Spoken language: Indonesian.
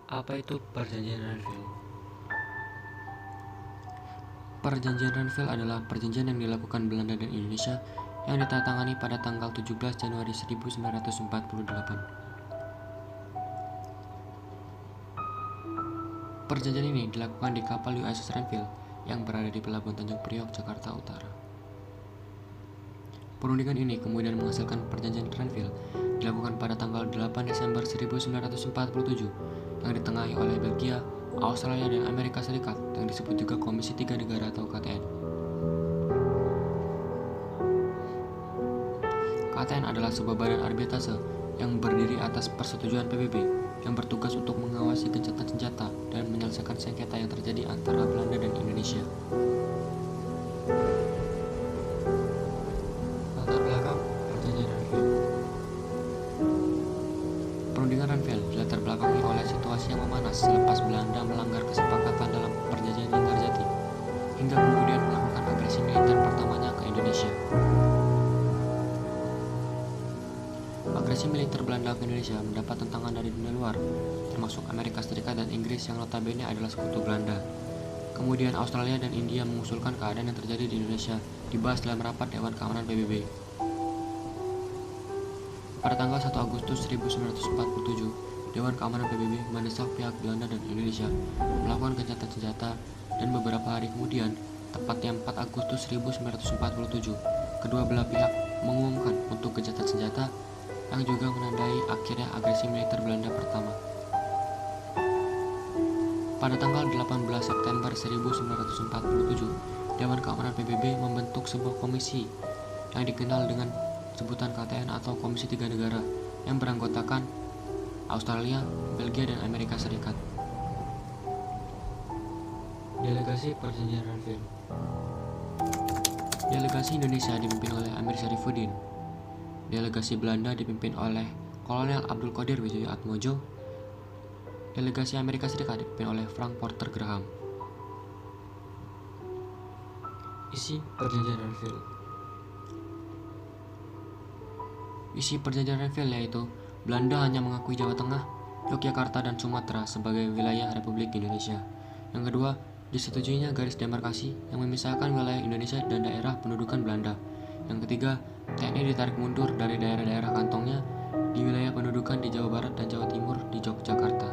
Apa itu Perjanjian Renville? Perjanjian Renville adalah perjanjian yang dilakukan Belanda dan Indonesia yang ditandatangani pada tanggal 17 Januari 1948. Perjanjian ini dilakukan di kapal USS Renville yang berada di Pelabuhan Tanjung Priok, Jakarta Utara. Perundingan ini kemudian menghasilkan Perjanjian Renville dilakukan pada tanggal 8 Desember 1947 yang ditengahi oleh Belgia, Australia, dan Amerika Serikat yang disebut juga Komisi Tiga Negara atau KTN. KTN adalah sebuah badan arbitrase yang berdiri atas persetujuan PBB yang bertugas untuk mengawasi gencatan senjata dan menyelesaikan sengketa yang terjadi antara Belanda dan Indonesia. Latar belakang Perjanjian Renville. Perundingan Renville dilatar belakangi oleh situasi yang memanas selepas Belanda melanggar kesepakatan dalam Perjanjian Linggarjati hingga kemudian melakukan agresi militer pertamanya ke Indonesia. Agresi militer Belanda ke Indonesia mendapat tentangan dari dunia luar, termasuk Amerika Serikat dan Inggris yang notabene adalah sekutu Belanda. Kemudian Australia dan India mengusulkan keadaan yang terjadi di Indonesia dibahas dalam rapat Dewan Keamanan PBB. Pada tanggal 1 Agustus 1947, Dewan Keamanan PBB mendesak pihak Belanda dan Indonesia melakukan gencatan senjata dan beberapa hari kemudian, tepatnya 4 Agustus 1947, kedua belah pihak mengumumkan untuk gencatan senjata yang juga menandai akhirnya agresi militer Belanda pertama. Pada tanggal 18 September 1947, Dewan Keamanan PBB membentuk sebuah komisi yang dikenal dengan sebutan KTN atau Komisi Tiga Negara yang beranggotakan Australia, Belgia, dan Amerika Serikat. Delegasi Perjanjian Renville. Delegasi Indonesia dipimpin oleh Amir Syarifuddin. Delegasi Belanda dipimpin oleh Kolonel Abdul Qadir Wijaya-Atmojo. Delegasi Amerika Serikat dipimpin oleh Frank Porter Graham. Isi Perjanjian Renville. Isi Perjanjian Renville yaitu Belanda hanya mengakui Jawa Tengah, Yogyakarta, dan Sumatera sebagai wilayah Republik Indonesia. Yang kedua, disetujuinya garis demarkasi yang memisahkan wilayah Indonesia dan daerah pendudukan Belanda. Yang ketiga, TNI ditarik mundur dari daerah-daerah kantongnya di wilayah pendudukan di Jawa Barat dan Jawa Timur di Yogyakarta.